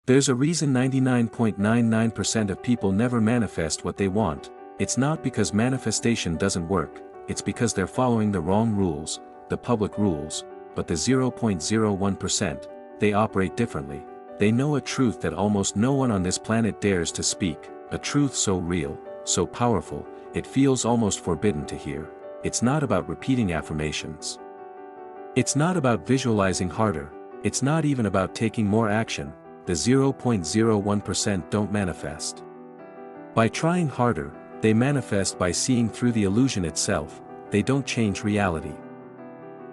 There's a reason 99.99% of people never manifest what they want. It's not because manifestation doesn't work, it's because they're following the wrong rules, the public rules, but the 0.01%, they operate differently. They know a truth that almost no one on this planet dares to speak, a truth so real, so powerful, it feels almost forbidden to hear. It's not about repeating affirmations. It's not about visualizing harder, it's not even about taking more action. The 0.01% don't manifest by trying harder, they manifest by seeing through the illusion itself. They don't change reality.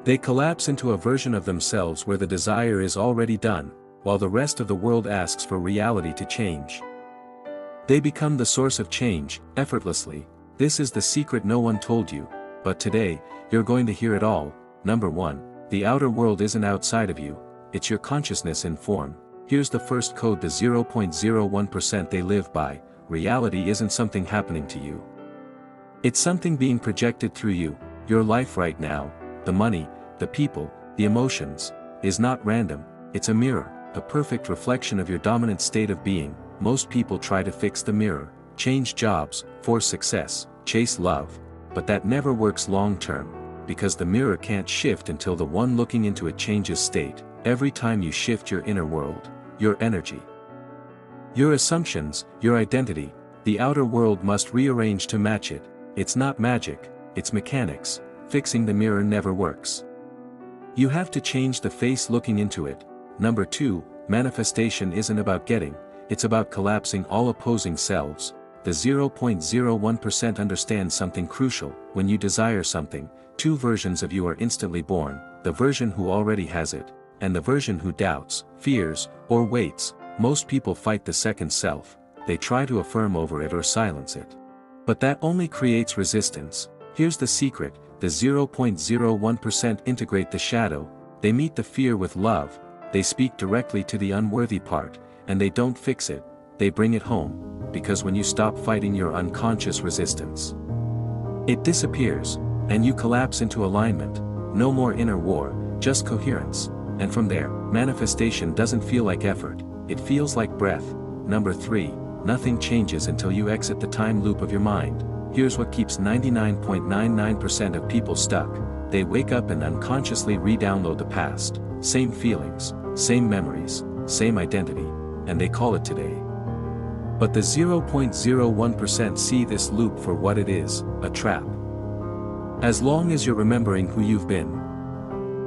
They collapse into a version of themselves where the desire is already done, while the rest of the world asks for reality to change. They become the source of change, effortlessly. This is the secret no one told you, but today, you're going to hear it all. Number 1, the outer world isn't outside of you, it's your consciousness in form. Here's the first code, the 0.01% they live by. Reality isn't something happening to you. It's something being projected through you. Your life right now, the money, the people, the emotions, is not random, it's a mirror, a perfect reflection of your dominant state of being. Most people try to fix the mirror, change jobs, force success, chase love, but that never works long term, because the mirror can't shift until the one looking into it changes state. Every time you shift your inner world, your energy, your assumptions, your identity, the outer world must rearrange to match it. It's not magic, it's mechanics. Fixing the mirror never works. You have to change the face looking into it. Number 2, manifestation isn't about getting, it's about collapsing all opposing selves. The 0.01% understand something crucial. When you desire something, two versions of you are instantly born, the version who already has it, and the version who doubts, fears, or waits. Most people fight the second self, they try to affirm over it or silence it. But that only creates resistance. Here's the secret, the 0.01% integrate the shadow, they meet the fear with love, they speak directly to the unworthy part, and they don't fix it, they bring it home, because when you stop fighting your unconscious resistance, it disappears, and you collapse into alignment. No more inner war, just coherence. And from there, manifestation doesn't feel like effort, it feels like breath. Number 3, nothing changes until you exit the time loop of your mind. Here's what keeps 99.99% of people stuck. They wake up and unconsciously re-download the past, same feelings, same memories, same identity, and they call it today. But the 0.01% see this loop for what it is, a trap. As long as you're remembering who you've been,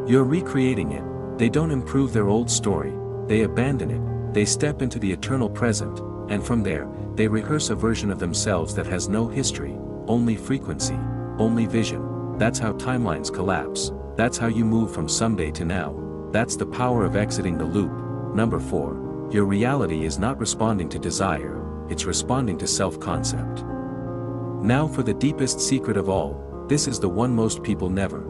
you're recreating it. They don't improve their old story, they abandon it, they step into the eternal present, and from there, they rehearse a version of themselves that has no history, only frequency, only vision. That's how timelines collapse, that's how you move from someday to now, that's the power of exiting the loop. Number 4, your reality is not responding to desire, it's responding to self-concept. Now for the deepest secret of all, this is the one most people never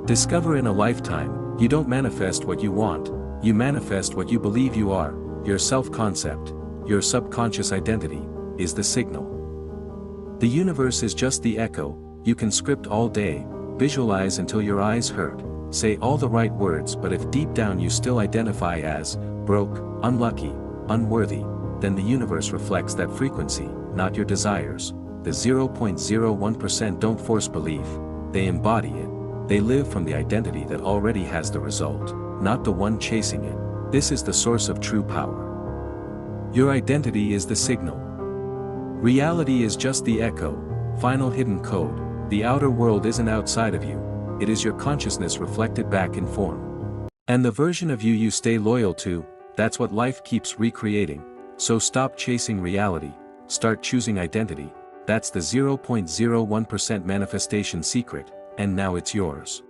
discover in a lifetime. You don't manifest what you want, you manifest what you believe you are. Your self-concept, your subconscious identity, is the signal. The universe is just the echo. You can script all day, visualize until your eyes hurt, say all the right words, but if deep down you still identify as broke, unlucky, unworthy, then the universe reflects that frequency, not your desires. The 0.01% don't force belief, they embody it. They live from the identity that already has the result, not the one chasing it. This is the source of true power. Your identity is the signal. Reality is just the echo, final hidden code. The outer world isn't outside of you, it is your consciousness reflected back in form. And the version of you you stay loyal to, that's what life keeps recreating. So stop chasing reality, start choosing identity. That's the 0.01% manifestation secret. And now it's yours.